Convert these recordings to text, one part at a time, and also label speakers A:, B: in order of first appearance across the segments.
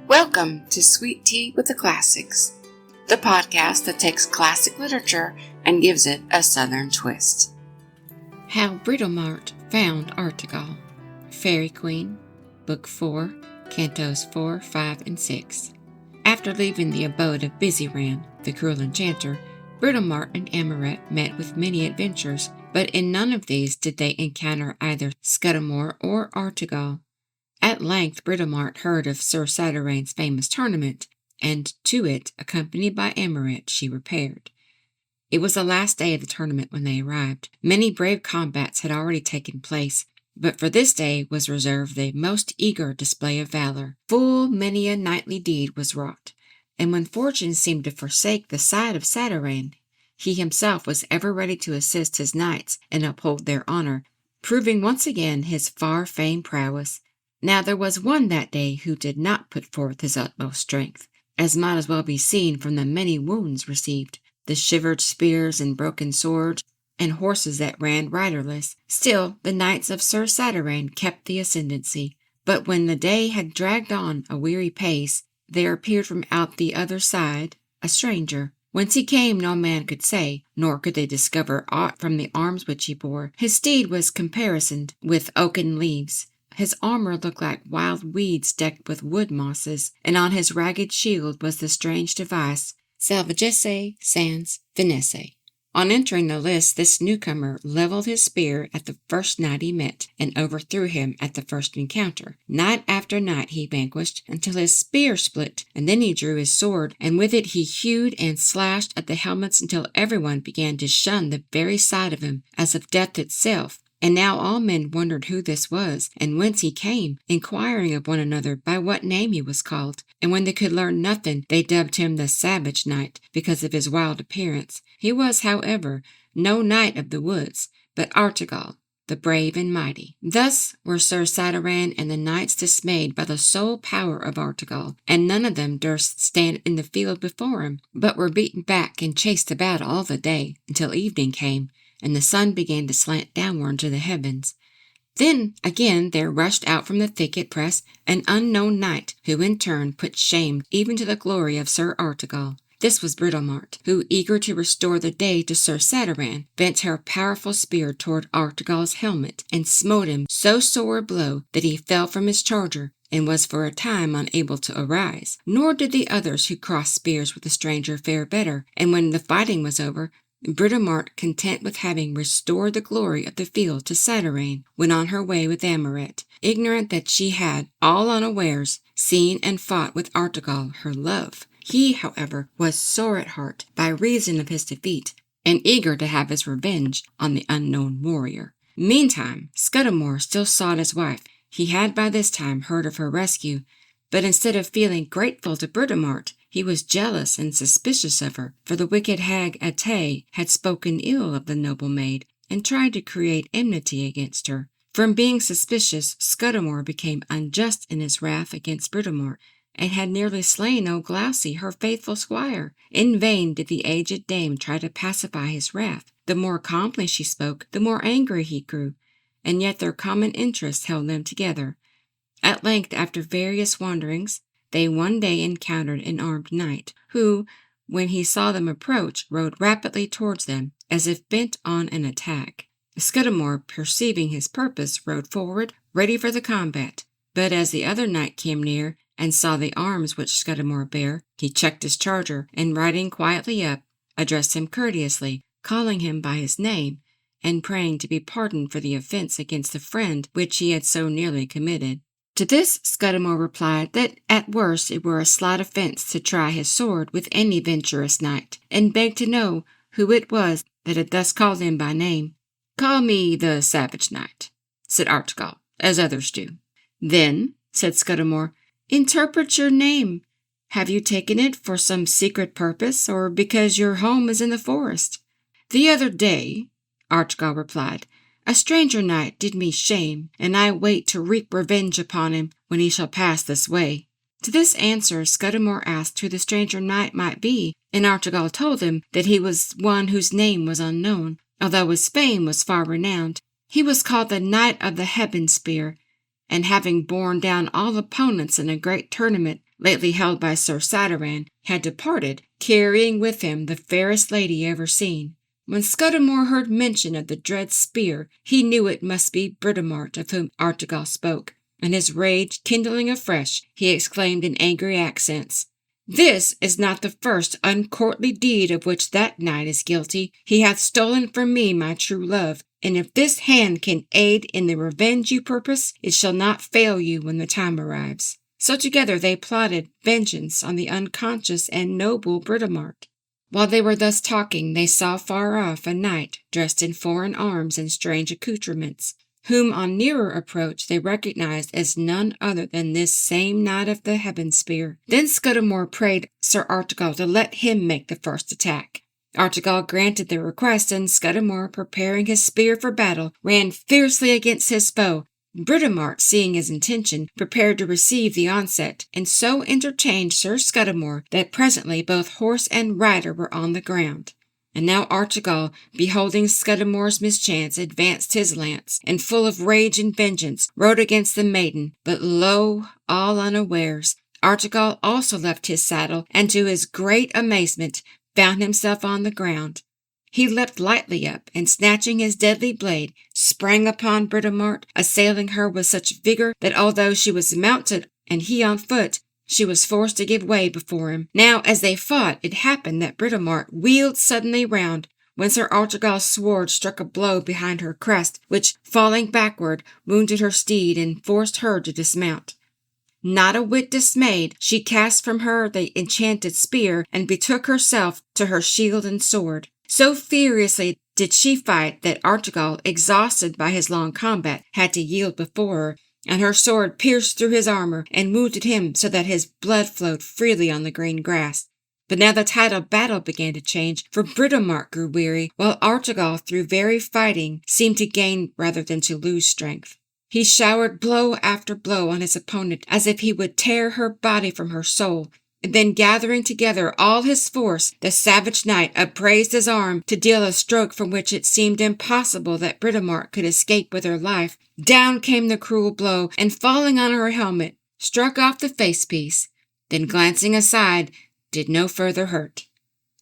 A: Welcome to Sweet Tea with the Classics, the podcast that takes classic literature and gives it a southern twist.
B: How Britomart Found Artegal. Fairy Queen, Book 4, Cantos 4, 5, and 6. After leaving the abode of Busyran, the cruel enchanter, Britomart and Amoret met with many adventures, but in none of these did they encounter either Scudamore or Artegal. At length Britomart heard of Sir Satyraine's famous tournament, and to it, accompanied by Amoret, she repaired. It was the last day of the tournament when they arrived. Many brave combats had already taken place, but for this day was reserved the most eager display of valor. Full many a knightly deed was wrought, and when fortune seemed to forsake the side of Satyraine, he himself was ever ready to assist his knights and uphold their honor, proving once again his far-famed prowess. Now there was one that day who did not put forth his utmost strength, as might as well be seen from the many wounds received, the shivered spears and broken swords, and horses that ran riderless. Still the knights of Sir Satyraine kept the ascendancy. But when the day had dragged on a weary pace, there appeared from out the other side a stranger. Whence he came no man could say, nor could they discover aught from the arms which he bore. His steed was caparisoned with oaken leaves. His armor looked like wild weeds decked with wood mosses, and on his ragged shield was the strange device, Salvagesse sans finesse. On entering the lists, this newcomer leveled his spear at the first knight he met, and overthrew him at the first encounter. Knight after knight he vanquished, until his spear split, and then he drew his sword, and with it he hewed and slashed at the helmets until everyone began to shun the very sight of him, as of death itself. And now all men wondered who this was, and whence he came, inquiring of one another by what name he was called. And when they could learn nothing, they dubbed him the Savage Knight, because of his wild appearance. He was, however, no knight of the woods, but Artegal, the brave and mighty. Thus were Sir Satyraine and the knights dismayed by the sole power of Artegal, and none of them durst stand in the field before him, but were beaten back and chased about all the day, until evening came, and the sun began to slant downward to the heavens. Then again there rushed out from the thicket press an unknown knight, who in turn put shame even to the glory of Sir Artegal. This was Britomart, who, eager to restore the day to Sir Satyraine, bent her powerful spear toward Artegal's helmet, and smote him so sore a blow that he fell from his charger, and was for a time unable to arise. Nor did the others who crossed spears with the stranger fare better, and when the fighting was over, Britomart, content with having restored the glory of the field to Satyraine, went on her way with Amoret, ignorant that she had, all unawares, seen and fought with Artegal, her love. He, however, was sore at heart by reason of his defeat, and eager to have his revenge on the unknown warrior. Meantime, Scudamore still sought his wife. He had by this time heard of her rescue, but instead of feeling grateful to Britomart, he was jealous and suspicious of her, for the wicked hag Ate had spoken ill of the noble maid, and tried to create enmity against her. From being suspicious, Scudamore became unjust in his wrath against Britomart, and had nearly slain old Glassy, her faithful squire. In vain did the aged dame try to pacify his wrath. The more calmly she spoke, the more angry he grew, and yet their common interests held them together. At length, after various wanderings, they one day encountered an armed knight, who, when he saw them approach, rode rapidly towards them, as if bent on an attack. Scudamore, perceiving his purpose, rode forward, ready for the combat. But as the other knight came near, and saw the arms which Scudamore bare, he checked his charger, and riding quietly up, addressed him courteously, calling him by his name, and praying to be pardoned for the offence against the friend which he had so nearly committed. To this Scudamore replied that at worst it were a slight offence to try his sword with any venturous knight, and begged to know who it was that had thus called him by name. "Call me the Savage Knight," said Artegal, "as others do." "Then," said Scudamore, "interpret your name. Have you taken it for some secret purpose, or because your home is in the forest?" "The other day," Artegal replied, "a stranger knight did me shame, and I wait to wreak revenge upon him when he shall pass this way." To this answer Scudamore asked who the stranger knight might be, and Artegal told him that he was one whose name was unknown, although his fame was far renowned. He was called the Knight of the Heaven Spear, and having borne down all opponents in a great tournament, lately held by Sir Sadaran, had departed, carrying with him the fairest lady ever seen. When Scudamore heard mention of the dread spear, he knew it must be Britomart of whom Artegal spoke, and his rage kindling afresh, he exclaimed in angry accents, "This is not the first uncourtly deed of which that knight is guilty. He hath stolen from me my true love, and if this hand can aid in the revenge you purpose, it shall not fail you when the time arrives." So together they plotted vengeance on the unconscious and noble Britomart. While they were thus talking, they saw far off a knight dressed in foreign arms and strange accoutrements, whom on nearer approach they recognized as none other than this same knight of the Heaven Spear. Then Scudamore prayed Sir Artegal to let him make the first attack. Artegal granted the request, and Scudamore, preparing his spear for battle, ran fiercely against his foe. Britomart, seeing his intention, prepared to receive the onset, and so entertained Sir Scudamore that presently both horse and rider were on the ground. And now Artegal, beholding Scudamore's mischance, advanced his lance, and full of rage and vengeance, rode against the maiden. But lo, all unawares, Artegal also left his saddle, and to his great amazement found himself on the ground. He leapt lightly up, and snatching his deadly blade, sprang upon Britomart, assailing her with such vigor that although she was mounted and he on foot, she was forced to give way before him. Now, as they fought, it happened that Britomart wheeled suddenly round, when Sir Artegal's sword struck a blow behind her crest, which, falling backward, wounded her steed and forced her to dismount. Not a whit dismayed, she cast from her the enchanted spear and betook herself to her shield and sword. So furiously did she fight that Artegal, exhausted by his long combat, had to yield before her, and her sword pierced through his armor and wounded him so that his blood flowed freely on the green grass. But now the tide of battle began to change, for Britomart grew weary, while Artegal, through very fighting, seemed to gain rather than to lose strength. He showered blow after blow on his opponent as if he would tear her body from her soul. And then, gathering together all his force, the savage knight upraised his arm to deal a stroke from which it seemed impossible that Britomart could escape with her life. Down came the cruel blow, and falling on her helmet, struck off the facepiece, then glancing aside, did no further hurt.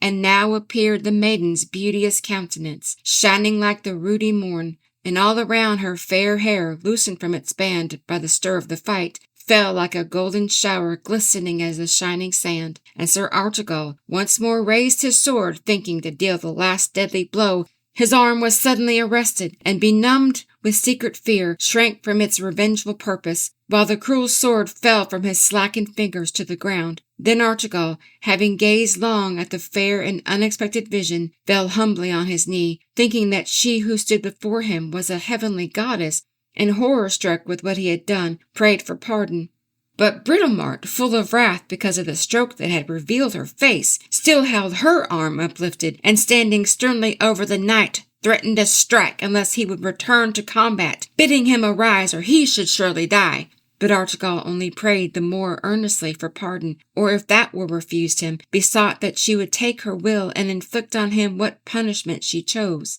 B: And now appeared the maiden's beauteous countenance, shining like the ruddy morn, and all around her fair hair, loosened from its band by the stir of the fight, fell like a golden shower, glistening as the shining sand. And Sir Artegal once more raised his sword, thinking to deal the last deadly blow. His arm was suddenly arrested, and benumbed with secret fear, shrank from its revengeful purpose, while the cruel sword fell from his slackened fingers to the ground. Then Artegal, having gazed long at the fair and unexpected vision, fell humbly on his knee, thinking that she who stood before him was a heavenly goddess, and horror-struck with what he had done, prayed for pardon. But Britomart, full of wrath because of the stroke that had revealed her face, still held her arm uplifted, and standing sternly over the knight, threatened to strike unless he would return to combat, bidding him arise or he should surely die. But Artegal only prayed the more earnestly for pardon, or if that were refused him, besought that she would take her will and inflict on him what punishment she chose.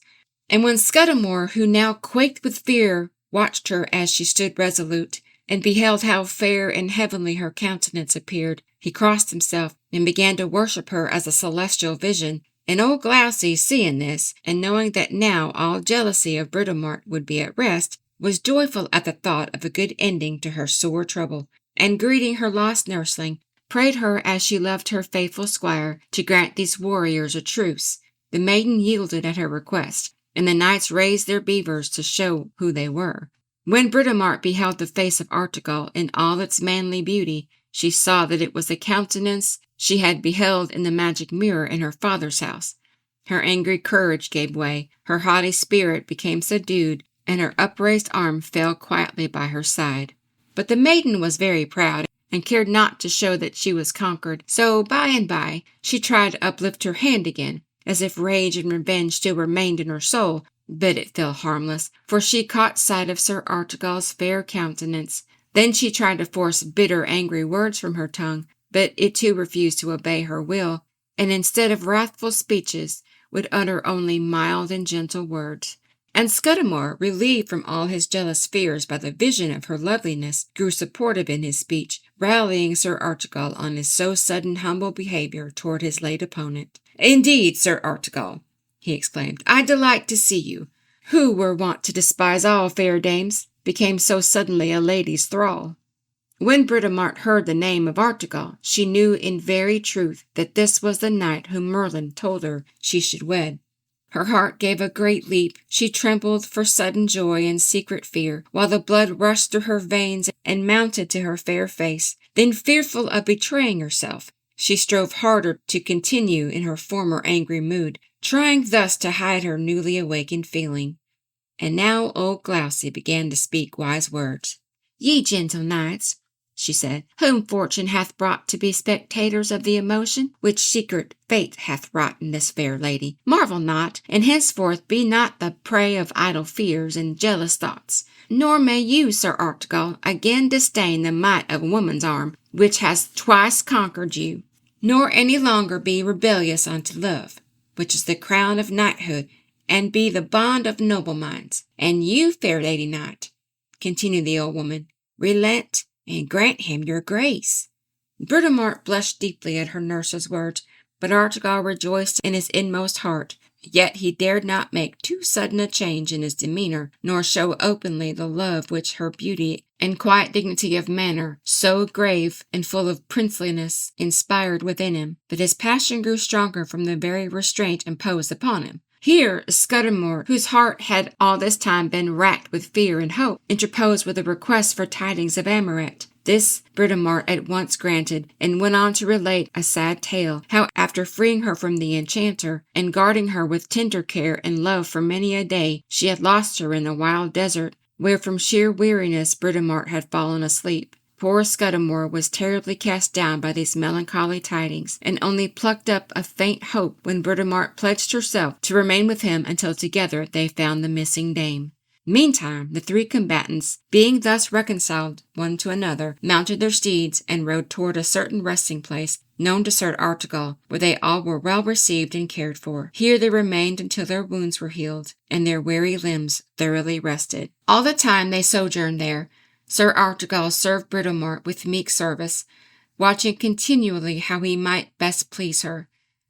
B: And when Scudamore, who now quaked with fear, watched her as she stood resolute, and beheld how fair and heavenly her countenance appeared, he crossed himself and began to worship her as a celestial vision. And old Glasgow, seeing this, and knowing that now all jealousy of Britomart would be at rest, was joyful at the thought of a good ending to her sore trouble, and greeting her lost nursling, prayed her as she loved her faithful squire to grant these warriors a truce. The maiden yielded at her request, and the knights raised their beavers to show who they were. When Britomart beheld the face of Artegal in all its manly beauty, she saw that it was the countenance she had beheld in the magic mirror in her father's house. Her angry courage gave way, her haughty spirit became subdued, and her upraised arm fell quietly by her side. But the maiden was very proud, and cared not to show that she was conquered, so by and by she tried to uplift her hand again, as if rage and revenge still remained in her soul, but it fell harmless, for she caught sight of Sir Artegal's fair countenance. Then she tried to force bitter, angry words from her tongue, but it too refused to obey her will, and instead of wrathful speeches, would utter only mild and gentle words. And Scudamore, relieved from all his jealous fears by the vision of her loveliness, grew supportive in his speech, rallying Sir Artegal on his so sudden humble behaviour toward his late opponent. "Indeed, Sir Artegal," he exclaimed, "I delight to see you, who were wont to despise all fair dames, became so suddenly a lady's thrall." When Britomart heard the name of Artegal, she knew in very truth that this was the knight whom Merlin told her she should wed. Her heart gave a great leap. She trembled for sudden joy and secret fear, while the blood rushed through her veins and mounted to her fair face. Then, fearful of betraying herself, she strove harder to continue in her former angry mood, trying thus to hide her newly awakened feeling. And now old Glousy began to speak wise words. "Ye gentle knights," she said, "whom fortune hath brought to be spectators of the emotion which secret fate hath wrought in this fair lady, marvel not, and henceforth be not the prey of idle fears and jealous thoughts. Nor may you, Sir Artegal, again disdain the might of woman's arm, which has twice conquered you, nor any longer be rebellious unto love, which is the crown of knighthood, and be the bond of noble minds. And you, fair lady knight," continued the old woman, "relent and grant him your grace." Britomart blushed deeply at her nurse's words, but Artegal rejoiced in his inmost heart. Yet he dared not make too sudden a change in his demeanour, nor show openly the love which her beauty and quiet dignity of manner, so grave and full of princeliness, inspired within him. But his passion grew stronger from the very restraint imposed upon him. Here Scudamore, whose heart had all this time been racked with fear and hope, interposed with a request for tidings of Amoret. This Britomart at once granted, and went on to relate a sad tale, how after freeing her from the enchanter, and guarding her with tender care and love for many a day, she had lost her in a wild desert, where from sheer weariness Britomart had fallen asleep. Poor Scudamore was terribly cast down by these melancholy tidings, and only plucked up a faint hope when Britomart pledged herself to remain with him until together they found the missing dame. Meantime, the three combatants, being thus reconciled one to another, mounted their steeds and rode toward a certain resting place known to Sir Artegal, where they all were well received and cared for. Here they remained until their wounds were healed, and their weary limbs thoroughly rested. All the time they sojourned there, Sir Artegal served Britomart with meek service, watching continually how he might best please her.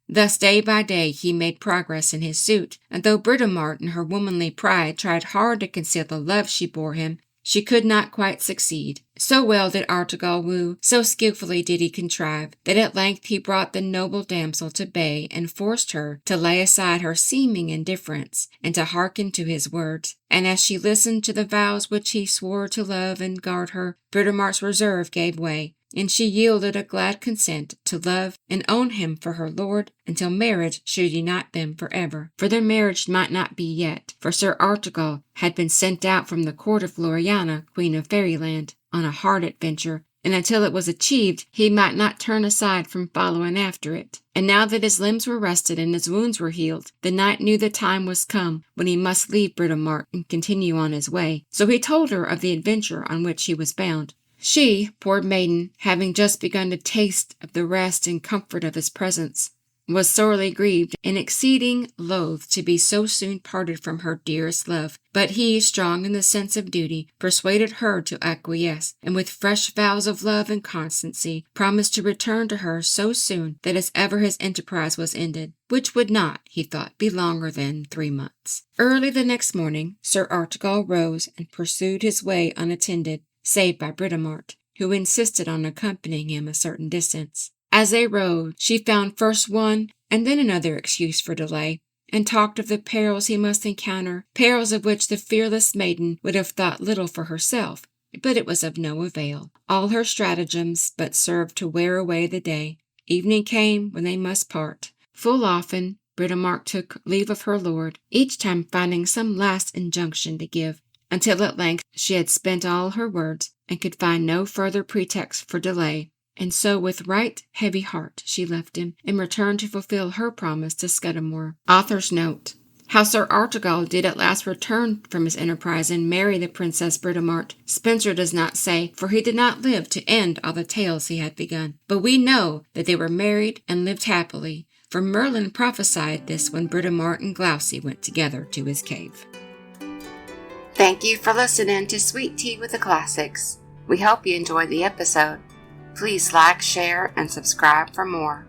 B: Thus day by day he made progress in his suit, and though Britomart in her womanly pride tried hard to conceal the love she bore him, she could not quite succeed. So well did Artegal woo, so skilfully did he contrive, that at length he brought the noble damsel to bay and forced her to lay aside her seeming indifference and to hearken to his words. And as she listened to the vows which he swore to love and guard her, Britomart's reserve gave way, and she yielded a glad consent to love and own him for her lord until marriage should unite them forever. For their marriage might not be yet, for Sir Artegal had been sent out from the court of Gloriana, Queen of Fairyland, on a hard adventure, and until it was achieved he might not turn aside from following after it. And now that his limbs were rested and his wounds were healed, the knight knew the time was come when he must leave Britomart and continue on his way. So he told her of the adventure on which he was bound. She, poor maiden, having just begun to taste of the rest and comfort of his presence, was sorely grieved and exceeding loath to be so soon parted from her dearest love. But he, strong in the sense of duty, persuaded her to acquiesce, and with fresh vows of love and constancy, promised to return to her so soon that as ever his enterprise was ended, which would not, he thought, be longer than 3 months. Early the next morning, Sir Artegal rose and pursued his way unattended, save by Britomart, who insisted on accompanying him a certain distance. As they rode, she found first one and then another excuse for delay, and talked of the perils he must encounter, perils of which the fearless maiden would have thought little for herself, but it was of no avail. All her stratagems but served to wear away the day. Evening came when they must part. Full often Britomart took leave of her lord, each time finding some last injunction to give, until at length she had spent all her words, and could find no further pretext for delay, and so with right heavy heart she left him, and returned to fulfill her promise to Scudamore. Author's note. How Sir Artegal did at last return from his enterprise and marry the Princess Britomart, Spenser does not say, for he did not live to end all the tales he had begun. But we know that they were married and lived happily, for Merlin prophesied this when Britomart and Glousy went together to his cave.
A: Thank you for listening to Sweet Tea with the Classics. We hope you enjoyed the episode. Please like, share, and subscribe for more.